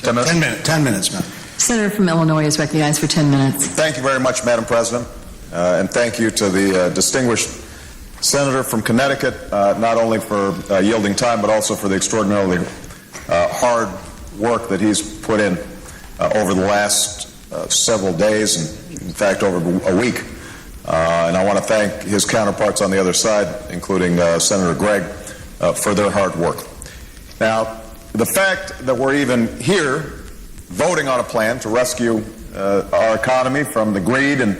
10 minutes? 10 minutes. 10 minutes, ma'am. Senator from Illinois is recognized for 10 minutes. Thank you very much, Madam President, and thank you to the distinguished senator from Connecticut, not only for yielding time, but also for the extraordinarily hard work that he's put in over the last several days, and in fact over a week. And I want to thank his counterparts on the other side, including Senator Gregg, for their hard work. Now, the fact that we're even here voting on a plan to rescue our economy from the greed and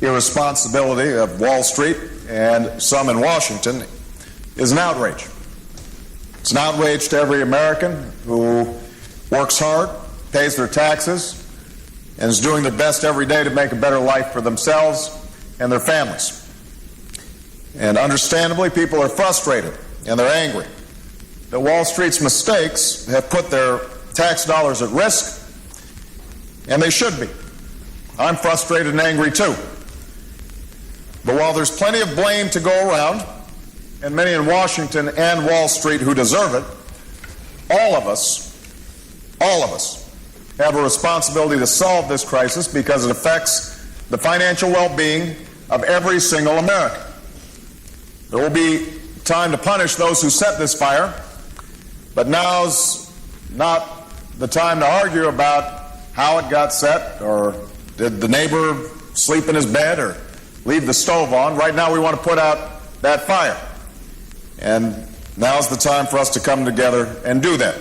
irresponsibility of Wall Street and some in Washington is an outrage. It's an outrage to every American who works hard, pays their taxes, and is doing their best every day to make a better life for themselves and their families. And understandably, people are frustrated and they're angry that Wall Street's mistakes have put their tax dollars at risk, and they should be. I'm frustrated and angry too. But while there's plenty of blame to go around, and many in Washington and Wall Street who deserve it, all of us have a responsibility to solve this crisis because it affects the financial well-being of every single American. There will be time to punish those who set this fire, but now's not the time to argue about how it got set, or did the neighbor sleep in his bed or leave the stove on. Right now we want to put out that fire. And now's the time for us to come together and do that.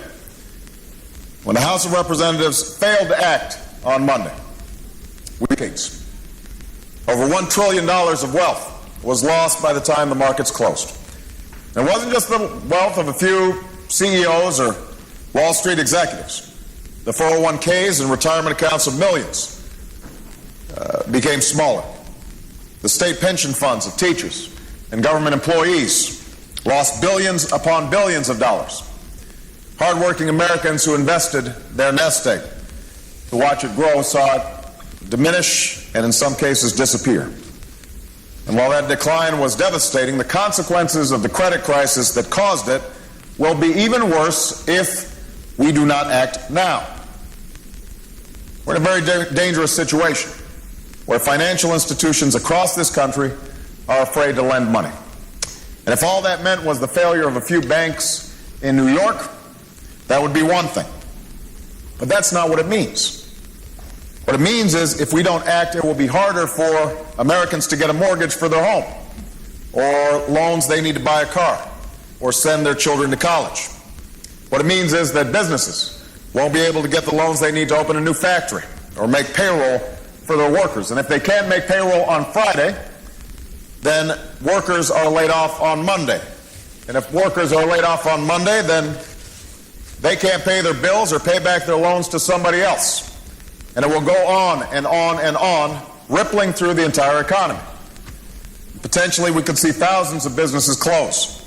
When the House of Representatives failed to act on Monday, over $1 trillion of wealth was lost by the time the markets closed. It wasn't just the wealth of a few CEOs or Wall Street executives. The 401ks and retirement accounts of millions became smaller. The state pension funds of teachers and government employees lost billions upon billions of dollars. Hardworking Americans who invested their nest egg to watch it grow saw it diminish and in some cases disappear. And while that decline was devastating, the consequences of the credit crisis that caused it will be even worse if we do not act now. We're in a very dangerous situation where financial institutions across this country are afraid to lend money. And if all that meant was the failure of a few banks in New York, that would be one thing. But that's not what it means. What it means is if we don't act, it will be harder for Americans to get a mortgage for their home, or loans they need to buy a car, or send their children to college. What it means is that businesses won't be able to get the loans they need to open a new factory or make payroll for their workers. And if they can't make payroll on Friday, then workers are laid off on Monday. And if workers are laid off on Monday, then they can't pay their bills or pay back their loans to somebody else. And it will go on and on and on, rippling through the entire economy. Potentially, we could see thousands of businesses close.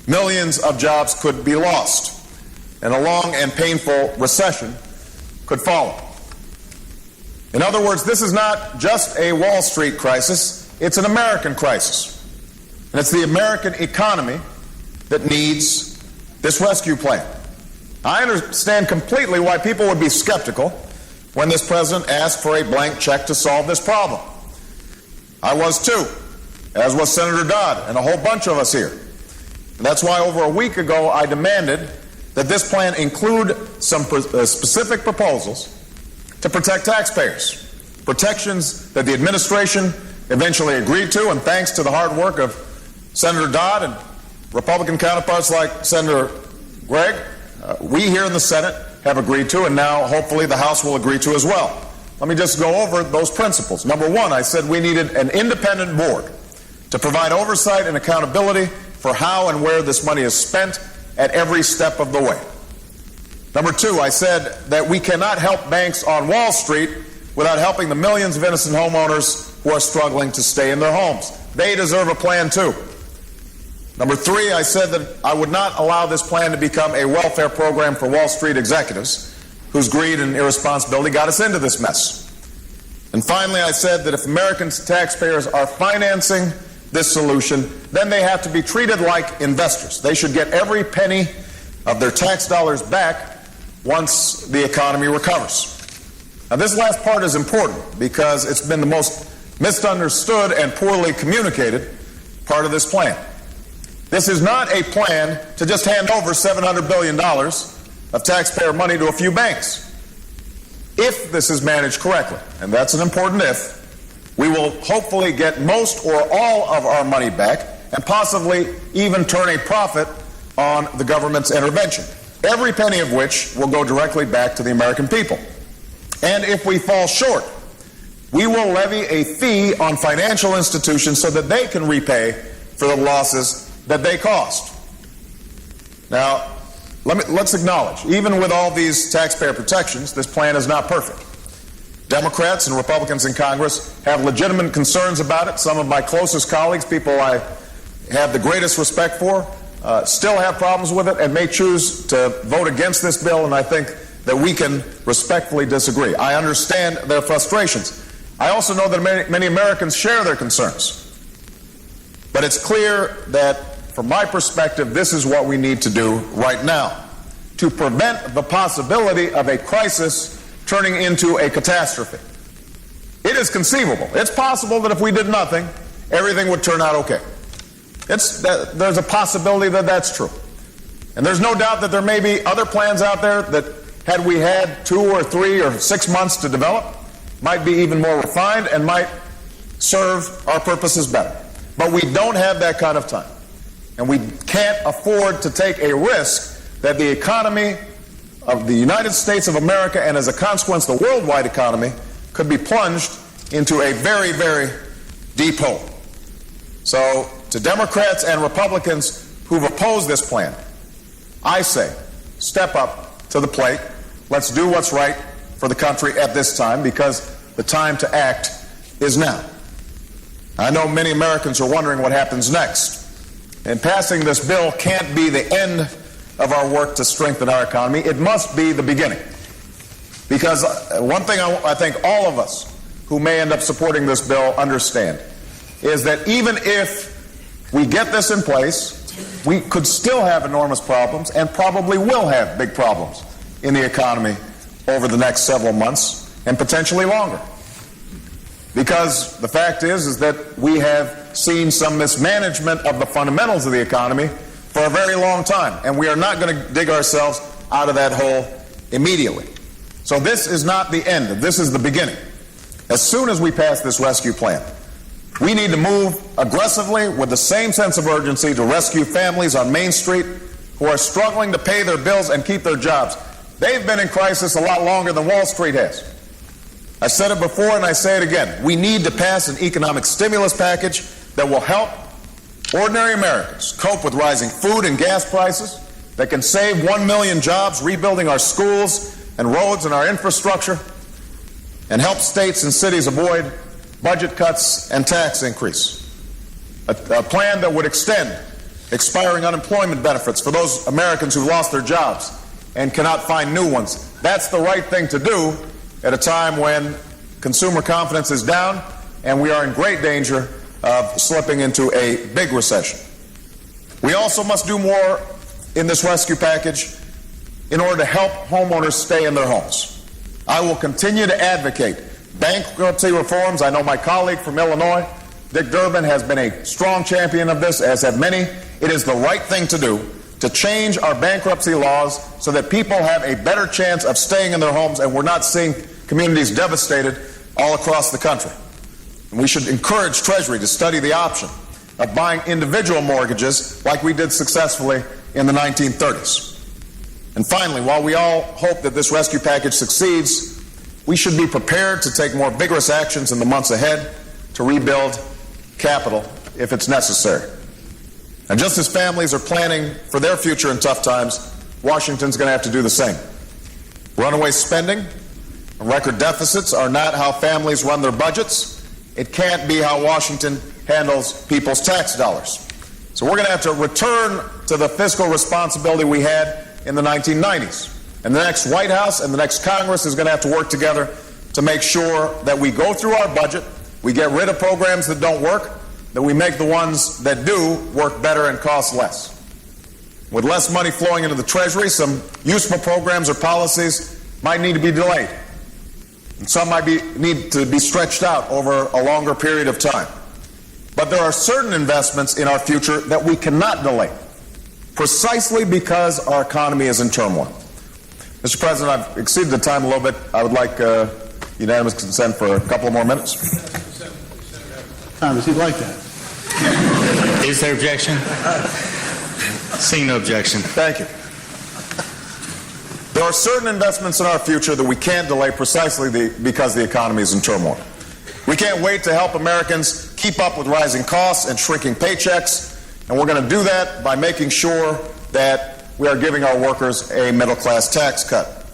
Millions of jobs could be lost. And a long and painful recession could follow. In other words, this is not just a Wall Street crisis, it's an American crisis. And it's the American economy that needs this rescue plan. I understand completely why people would be skeptical when this president asked for a blank check to solve this problem. I was too, as was Senator Dodd and a whole bunch of us here. And that's why over a week ago I demanded that this plan include some specific proposals to protect taxpayers, protections that the administration eventually agreed to, and thanks to the hard work of Senator Dodd and Republican counterparts like Senator Gregg, we here in the Senate have agreed to, and now hopefully the House will agree to as well. Let me just go over those principles. Number one, I said we needed an independent board to provide oversight and accountability for how and where this money is spent at every step of the way. Number two, I said that we cannot help banks on Wall Street without helping the millions of innocent homeowners who are struggling to stay in their homes. They deserve a plan too. Number three, I said that I would not allow this plan to become a welfare program for Wall Street executives whose greed and irresponsibility got us into this mess. And finally, I said that if American taxpayers are financing this solution, then they have to be treated like investors. They should get every penny of their tax dollars back once the economy recovers. Now, this last part is important because it's been the most misunderstood and poorly communicated part of this plan. This is not a plan to just hand over $700 billion of taxpayer money to a few banks. If this is managed correctly, and that's an important if, we will hopefully get most or all of our money back and possibly even turn a profit on the government's intervention, every penny of which will go directly back to the American people. And if we fall short, we will levy a fee on financial institutions so that they can repay for the losses that they caused. Now, let's acknowledge, even with all these taxpayer protections, this plan is not perfect. Democrats and Republicans in Congress have legitimate concerns about it. Some of my closest colleagues, people I have the greatest respect for, still have problems with it and may choose to vote against this bill, and I think that we can respectfully disagree. I understand their frustrations. I also know that many Americans share their concerns. But it's clear that, from my perspective, this is what we need to do right now to prevent the possibility of a crisis turning into a catastrophe. It is conceivable. It's possible that if we did nothing, everything would turn out okay. There's a possibility that that's true. And there's no doubt that there may be other plans out there that, had we had 2 or 3 or 6 months to develop, might be even more refined and might serve our purposes better. But we don't have that kind of time. And we can't afford to take a risk that the economy of the United States of America, and as a consequence the worldwide economy, could be plunged into a very, very deep hole. So to Democrats and Republicans who've opposed this plan, I say, step up to the plate. Let's do what's right for the country at this time, because the time to act is now. I know many Americans are wondering what happens next. And passing this bill can't be the end of our work to strengthen our economy. It must be the beginning. Because one thing I think all of us who may end up supporting this bill understand is that even if we get this in place, we could still have enormous problems and probably will have big problems in the economy over the next several months and potentially longer. Because the fact is that we have seen some mismanagement of the fundamentals of the economy for a very long time, and we are not going to dig ourselves out of that hole immediately. So this is not the end. This is the beginning. As soon as we pass this rescue plan, we need to move aggressively with the same sense of urgency to rescue families on Main Street who are struggling to pay their bills and keep their jobs. They've been in crisis a lot longer than Wall Street has. I said it before and I say it again. We need to pass an economic stimulus package that will help ordinary Americans cope with rising food and gas prices, that can save 1 million jobs rebuilding our schools and roads and our infrastructure, and help states and cities avoid budget cuts and tax increase. A plan that would extend expiring unemployment benefits for those Americans who lost their jobs and cannot find new ones. That's the right thing to do at a time when consumer confidence is down and we are in great danger of slipping into a big recession. We also must do more in this rescue package in order to help homeowners stay in their homes. I will continue to advocate bankruptcy reforms. I know my colleague from Illinois, Dick Durbin, has been a strong champion of this, as have many. It is the right thing to do to change our bankruptcy laws so that people have a better chance of staying in their homes and we're not seeing communities devastated all across the country. And we should encourage Treasury to study the option of buying individual mortgages like we did successfully in the 1930s. And finally, while we all hope that this rescue package succeeds, we should be prepared to take more vigorous actions in the months ahead to rebuild capital if it's necessary. And just as families are planning for their future in tough times, Washington's going to have to do the same. Runaway spending and record deficits are not how families run their budgets. It can't be how Washington handles people's tax dollars. So we're going to have to return to the fiscal responsibility we had in the 1990s. And the next White House and the next Congress is going to have to work together to make sure that we go through our budget, we get rid of programs that don't work, that we make the ones that do work better and cost less. With less money flowing into the Treasury, some useful programs or policies might need to be delayed. And some might need to be stretched out over a longer period of time. But there are certain investments in our future that we cannot delay, precisely because our economy is in turmoil. Mr. President, I've exceeded the time a little bit. I would like unanimous consent for a couple of more minutes. Does he like that? Is there objection? Seeing no objection. Thank you. There are certain investments in our future that we can't delay precisely because the economy is in turmoil. We can't wait to help Americans keep up with rising costs and shrinking paychecks, and we're going to do that by making sure that we are giving our workers a middle-class tax cut.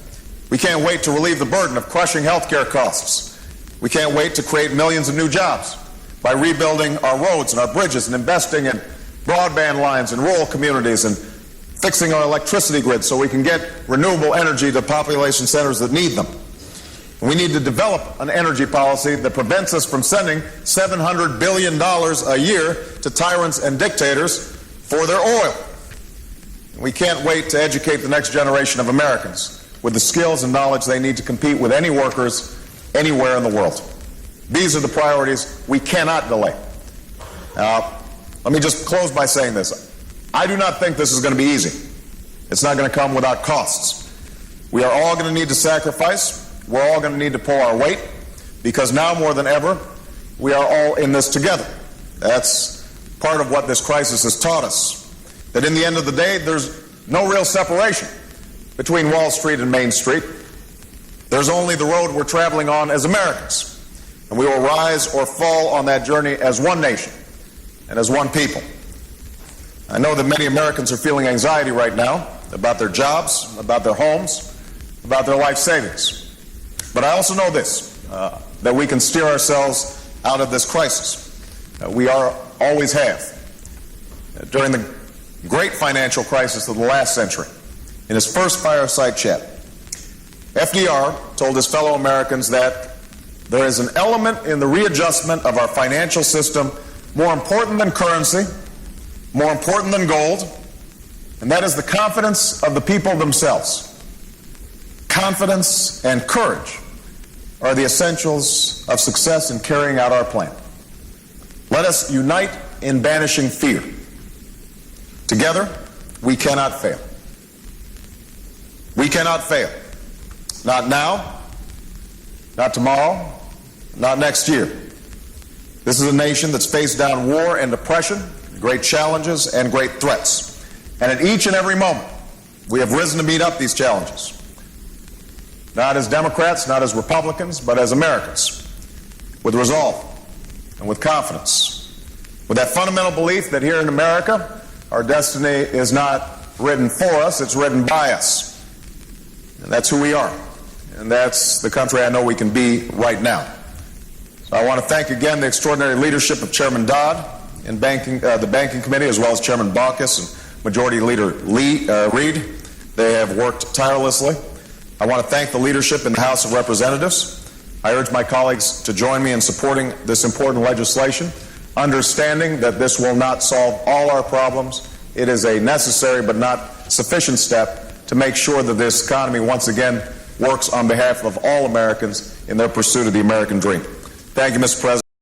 We can't wait to relieve the burden of crushing health care costs. We can't wait to create millions of new jobs by rebuilding our roads and our bridges and investing in broadband lines in rural communities and fixing our electricity grid so we can get renewable energy to population centers that need them. We need to develop an energy policy that prevents us from sending $700 billion a year to tyrants and dictators for their oil. We can't wait to educate the next generation of Americans with the skills and knowledge they need to compete with any workers anywhere in the world. These are the priorities we cannot delay. Let me just close by saying this. I do not think this is going to be easy. It's not going to come without costs. We are all going to need to sacrifice. We're all going to need to pull our weight, because now more than ever, we are all in this together. That's part of what this crisis has taught us, that in the end of the day, there's no real separation between Wall Street and Main Street. There's only the road we're traveling on as Americans, and we will rise or fall on that journey as one nation and as one people. I know that many Americans are feeling anxiety right now about their jobs, about their homes, about their life savings. But I also know this, that we can steer ourselves out of this crisis. We always have. During the great financial crisis of the last century, in his first fireside chat, FDR told his fellow Americans that there is an element in the readjustment of our financial system more important than currency, more important than gold, and that is the confidence of the people themselves. Confidence and courage are the essentials of success in carrying out our plan. Let us unite in banishing fear. Together, we cannot fail. We cannot fail. Not now, not tomorrow, not next year. This is a nation that's faced down war and depression, great challenges and great threats. And at each and every moment, we have risen to meet up these challenges. Not as Democrats, not as Republicans, but as Americans, with resolve and with confidence, with that fundamental belief that here in America, our destiny is not written for us, it's written by us. And that's who we are. And that's the country I know we can be right now. So I want to thank again the extraordinary leadership of Chairman Dodd in the Banking Committee, as well as Chairman Baucus and Majority Leader Reid. They have worked tirelessly. I want to thank the leadership in the House of Representatives. I urge my colleagues to join me in supporting this important legislation, understanding that this will not solve all our problems. It is a necessary but not sufficient step to make sure that this economy once again works on behalf of all Americans in their pursuit of the American dream. Thank you, Mr. President.